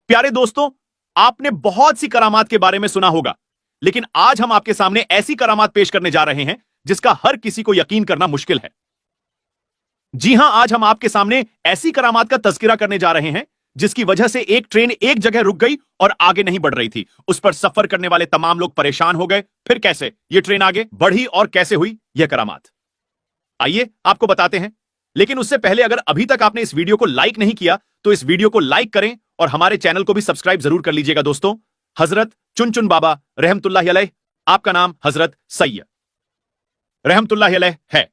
प्यारे दोस्तों, आपने बहुत सी करामात के बारे में सुना होगा, लेकिन आज हम आपके सामने ऐसी करामात पेश करने जा रहे हैं जिसका हर किसी को यकीन करना मुश्किल है। जी हां, आज हम आपके सामने ऐसी करामात का तज़किरा करने जा रहे हैं जिसकी वजह से एक ट्रेन एक जगह रुक गई और आगे नहीं बढ़ रही थी। उस पर सफर करने वाले तमाम लोग परेशान हो गए। फिर कैसे यह ट्रेन आगे बढ़ी और कैसे हुई यह करामात, आइए आपको बताते हैं। लेकिन उससे पहले अगर अभी तक आपने इस वीडियो को लाइक नहीं किया तो इस वीडियो को लाइक करें और हमारे चैनल को भी सब्सक्राइब जरूर कर लीजिएगा। दोस्तों, हजरत चुनचुन बाबा रहमतुल्लाहि अलैह, आपका नाम हजरत सैयद रहमतुल्लाहि अलैह है,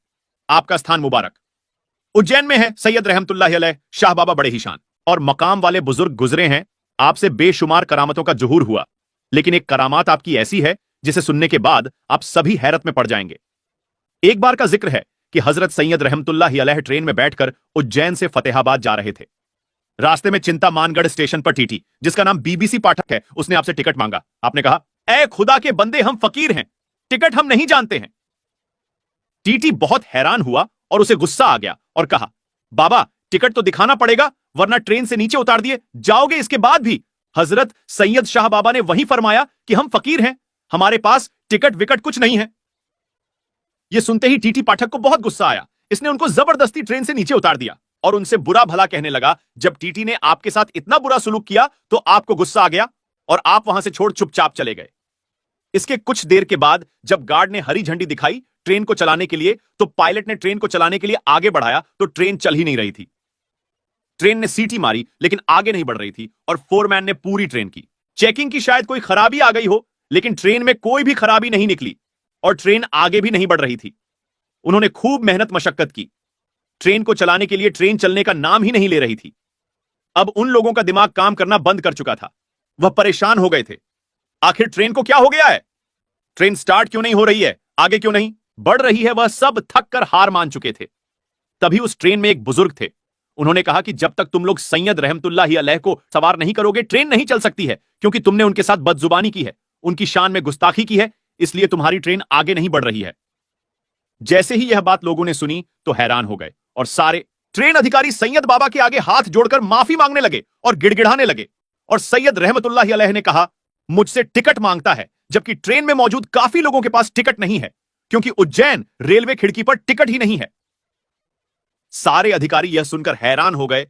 आपका स्थान मुबारक उज्जैन में है। सैयद रहमतुल्लाहि अलैह शाह बाबा बड़े ही शान और मकाम वाले बुजुर्ग गुजरे हैं, आपसे बेशुमार करामतों का जुहूर हुआ। लेकिन एक करामात आपकी ऐसी है जिसे सुनने के बाद आप सभी हैरत में पड़ जाएंगे। एक बार का जिक्र है कि हजरत सैयद रहमतुल्लाहि अलैह ट्रेन में बैठकर उज्जैन से फतेहाबाद जा रहे थे। रास्ते में चिंतामानगढ़ स्टेशन पर टीटी, जिसका नाम बीबीसी पाठक है, उसने आपसे टिकट मांगा। आपने कहा, ऐ खुदा के बंदे, हम फकीर हैं, टिकट हम नहीं जानते हैं। टीटी बहुत हैरान हुआ और उसे गुस्सा आ गया और कहा, बाबा टिकट तो दिखाना पड़ेगा, वरना ट्रेन से नीचे उतार दिए जाओगे इसके बाद भी। हजरत सैयद शाह बाबा ने वहीं फरमाया कि हम फकीर हैं, हमारे पास टिकट विकट कुछ नहीं है। यह सुनते ही टीटी पाठक को बहुत गुस्सा आया। इसने उनको जबरदस्ती ट्रेन से नीचे उतार दिया और उनसे बुरा भला कहने लगा। जब टीटी ने आपके साथ इतना बुरा सुलूक किया तो आपको गुस्सा आ गया और आप वहां से छोड़ चुपचाप चले गए। इसके कुछ देर के बाद जब गार्ड ने हरी झंडी दिखाई ट्रेन को चलाने के लिए, तो पायलट ने ट्रेन को चलाने के लिए आगे बढ़ाया तो ट्रेन चल ही नहीं रही थी। ट्रेन ने सीटी मारी लेकिन आगे नहीं बढ़ रही थी और फोरमैन ने पूरी ट्रेन की चेकिंग की। शायद कोई खराबी आ गई हो, लेकिन ट्रेन में कोई भी खराबी नहीं निकली और ट्रेन आगे भी नहीं बढ़ रही थी। उन्होंने खूब मेहनत मशक्कत की ट्रेन को चलाने के लिए, ट्रेन चलने का नाम ही नहीं ले रही थी। अब उन लोगों का दिमाग काम करना बंद कर चुका था, वह परेशान हो गए थे। आखिर ट्रेन को क्या हो गया है? ट्रेन स्टार्ट क्यों नहीं हो रही है? आगे क्यों नहीं बढ़ रही है? वह सब थक कर हार मान चुके थे। तभी उस ट्रेन में एक बुजुर्ग थे। उन्होंने कहा कि जब तक तुम लोग सैयद रहमतुल्लाहि अलैह को सवार नहीं करोगे ट्रेन नहीं चल सकती है, क्योंकि तुमने उनके साथ बदजुबानी की है, उनकी शान में गुस्ताखी की है, इसलिए तुम्हारी ट्रेन आगे नहीं बढ़ रही है। जैसे ही यह बात लोगों ने सुनी तो हैरान हो गए और सारे ट्रेन अधिकारी सैयद बाबा के आगे हाथ जोड़कर माफी मांगने लगे और गिड़गिड़ाने लगे। और सैयद रहमतुल्लाहि अलैह ने कहा, मुझसे टिकट मांगता है, जबकि ट्रेन में मौजूद काफी लोगों के पास टिकट नहीं है, क्योंकि उज्जैन रेलवे खिड़की पर टिकट ही नहीं है। सारे अधिकारी यह सुनकर हैरान हो गए।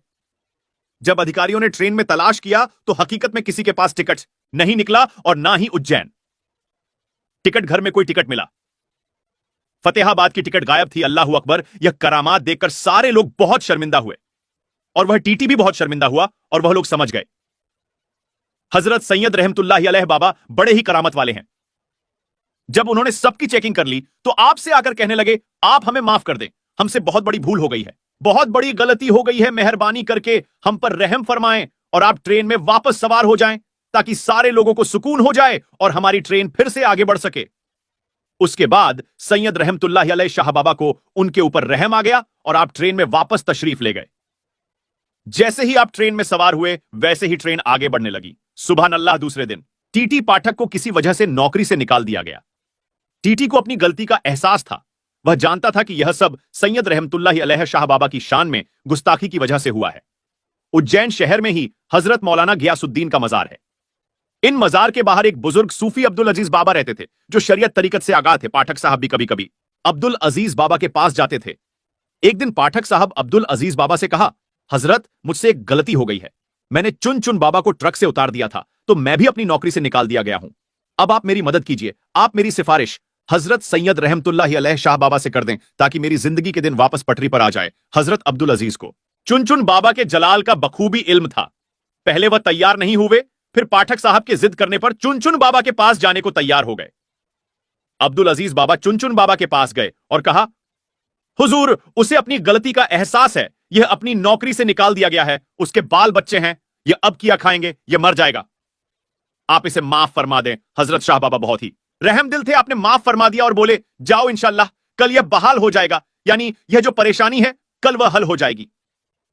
जब अधिकारियों ने ट्रेन में तलाश किया तो हकीकत में किसी के पास टिकट नहीं निकला और ना ही उज्जैन। टिकट घर में कोई टिकट मिला, फतेहाबाद की टिकट गायब थी। अल्लाहू अकबर! यह करामात देखकर सारे लोग बहुत शर्मिंदा हुए और वह टीटी भी बहुत शर्मिंदा हुआ और वह लोग समझ गए हजरत सैयद रहमतुल्लाहि अलैह बाबा बड़े ही करामत वाले हैं। जब उन्होंने सबकी चेकिंग कर ली तो आपसे आकर कहने लगे, आप हमें माफ कर दें, हमसे बहुत बड़ी भूल हो गई है, बहुत बड़ी गलती हो गई है, मेहरबानी करके हम पर रहम फरमाएं और आप ट्रेन में वापस सवार हो जाएं ताकि सारे लोगों को सुकून हो जाए और हमारी ट्रेन फिर से आगे बढ़ सके। उसके बाद सैयद रहमतुल्लाहि अलैह शाह बाबा को उनके ऊपर रहम आ गया और आप ट्रेन में वापस तशरीफ ले गए। जैसे ही आप ट्रेन में सवार हुए वैसे ही ट्रेन आगे बढ़ने लगी। सुभान अल्लाह! दूसरे दिन टीटी पाठक को किसी वजह से नौकरी से निकाल दिया गया। टीटी को अपनी गलती का एहसास था। वह जानता था कि यह सब सैयद रहमतुल्लाहि अलैह शाह बाबा की शान में गुस्ताखी की वजह से हुआ है। उज्जैन शहर में ही हजरत मौलाना गियासुद्दीन का मजार है। इन मजार के बाहर एक बुजुर्ग सूफी अब्दुल अजीज बाबा रहते थे, जो शरीयत तरीकत से आगाह थे। पाठक साहब भी कभी कभी अब्दुल अजीज बाबा के पास जाते थे। एक दिन पाठक साहब अब्दुल अजीज बाबा से कहा, हजरत मुझसे एक गलती हो गई है, मैंने चुन चुन बाबा को ट्रक से उतार दिया था तो मैं भी अपनी नौकरी से निकाल दिया गया हूं। अब आप मेरी मदद कीजिए, आप मेरी सिफारिश हजरत सैयद रहमतुल्लाहि अलैह शाह बाबा से कर दें ताकि मेरी जिंदगी के दिन वापस पटरी पर आ जाए। हजरत अब्दुल अजीज को चुन चुन बाबा के जलाल का बखूबी इल्म था। पहले वह तैयार नहीं हुए, फिर पाठक साहब के जिद करने पर चुन चुन बाबा के पास जाने को तैयार हो गए। अब्दुल अजीज बाबा चुन चुन बाबा के पास गए और कहा, हुजूर, उसे अपनी गलती का एहसास है, यह अपनी नौकरी से निकाल दिया गया है, उसके बाल बच्चे हैं, यह अब किया खाएंगे, यह मर जाएगा, आप इसे माफ फरमा दें। हजरत शाह बाबा बहुत ही रहमदिल थे, आपने माफ फरमा दिया और बोले, जाओ इंशाअल्लाह कल यह बहाल हो जाएगा, यानी यह जो परेशानी है कल वह हल हो जाएगी।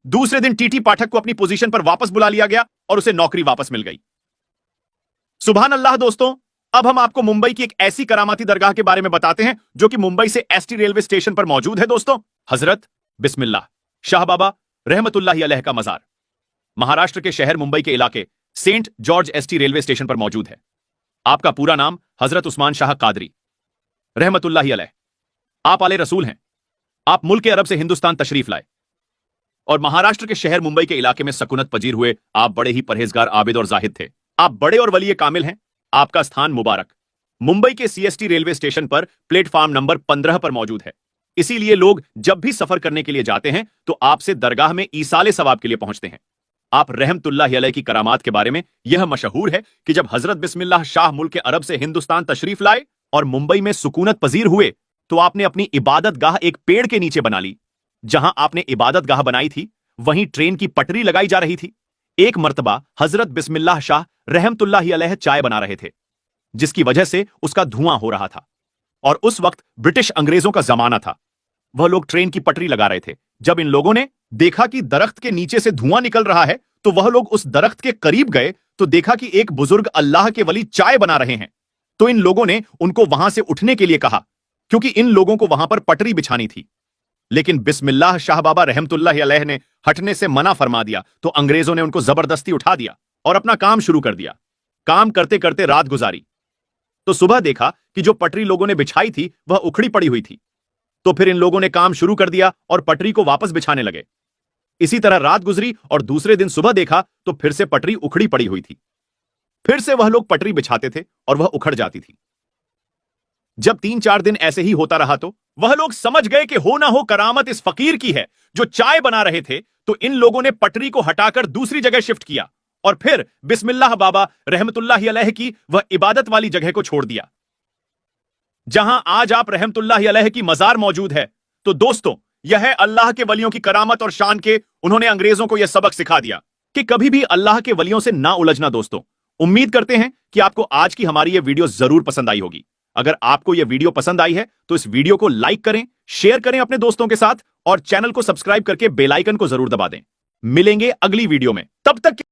दूसरे दिन टीटी पाठक को अपनी पोजीशन पर वापस बुला लिया गया और उसे नौकरी वापस मिल गई। सुभान अल्लाह! दोस्तों, अब हम आपको मुंबई की एक ऐसी करामाती दरगाह के बारे में बताते हैं जो कि मुंबई से एसटी रेलवे स्टेशन पर मौजूद है। दोस्तों, हजरत बिस्मिल्लाह शाह बाबा रहमतुल्लाहि अलैह का मजार महाराष्ट्र के शहर मुंबई के इलाके Saint George ST railway station पर मौजूद है। आपका पूरा नाम हजरत उस्मान शाह कादरी रहमतुल्लाहि अलैह। आप आले रसूल हैं। आप मुल्क अरब से हिंदुस्तान तशरीफ लाए और महाराष्ट्र के शहर मुंबई के इलाके में सकूनत पजीर हुए। आप बड़े ही परहेजगार, आबिद और जाहिद थे। आप बड़े और वली कामिल हैं। आपका स्थान मुबारक मुंबई के सीएसटी रेलवे स्टेशन पर प्लेटफॉर्म नंबर 15 पर मौजूद है। इसीलिए लोग जब भी सफर करने के लिए जाते हैं तो आपसे दरगाह में ईसाले सवाब के लिए पहुंचते हैं। आप रहमतुल्लाहि अलैह की करामात के बारे में यह मशहूर है कि जब हजरत बिस्मिल्लाह शाह मुल्क अरब से हिंदुस्तान तशरीफ लाए और मुंबई में सुकूनत पजीर हुए तो आपने अपनी इबादत गाह एक पेड़ के नीचे बना ली। जहां आपने इबादत गाह बनाई थी वहीं ट्रेन की पटरी लगाई जा रही थी। एक मर्तबा हजरत बिस्मिल्लाह शाह रहमतुल्लाहि अलैह चाय बना रहे थे, जिसकी वजह से उसका धुआं हो रहा था और उस वक्त ब्रिटिश अंग्रेजों का जमाना था। वह लोग ट्रेन की पटरी लगा रहे थे। जब इन लोगों ने देखा कि दरख्त के नीचे से धुआं निकल रहा है तो वह लोग उस दरख्त के करीब गए तो देखा कि एक बुजुर्ग अल्लाह के वली चाय बना रहे हैं। तो इन लोगों ने उनको वहां से उठने के लिए कहा, क्योंकि इन लोगों को वहां पर पटरी बिछानी थी। लेकिन बिस्मिल्लाह शाह बाबा रहमतुल्लाहि अलैह ने हटने से मना फरमा दिया तो अंग्रेजों ने उनको जबरदस्ती उठा दिया और अपना काम शुरू कर दिया। काम करते करते रात गुजारी तो सुबह देखा कि जो पटरी लोगों ने बिछाई थी वह उखड़ी पड़ी हुई थी। तो फिर इन लोगों ने काम शुरू कर दिया और पटरी को वापस बिछाने लगे। इसी तरह रात गुजरी और दूसरे दिन सुबह देखा तो फिर से पटरी उखड़ी पड़ी हुई थी। फिर से वह लोग पटरी बिछाते थे और वह उखड़ जाती थी। जब 3-4 दिन ऐसे ही होता रहा तो वह लोग समझ गए कि हो ना हो करामत इस फकीर की है जो चाय बना रहे थे। तो इन लोगों ने पटरी को हटाकर दूसरी जगह शिफ्ट किया और फिर बिस्मिल्लाह बाबा रहमतुल्लाहि अलैह की वह इबादत वाली जगह को छोड़ दिया जहां आज आप रहमतुल्लाहि अलैह की मजार मौजूद है। तो दोस्तों, यह है अल्लाह के वलियों की करामत और शान के उन्होंने अंग्रेजों को यह सबक सिखा दिया कि कभी भी अल्लाह के वलियों से ना उलझना। दोस्तों, उम्मीद करते हैं कि आपको आज की हमारी यह वीडियो जरूर पसंद आई होगी। अगर आपको यह वीडियो पसंद आई है तो इस वीडियो को लाइक करें, शेयर करें अपने दोस्तों के साथ और चैनल को सब्सक्राइब करके बेल आइकन को जरूर दबा दें। मिलेंगे अगली वीडियो में, तब तक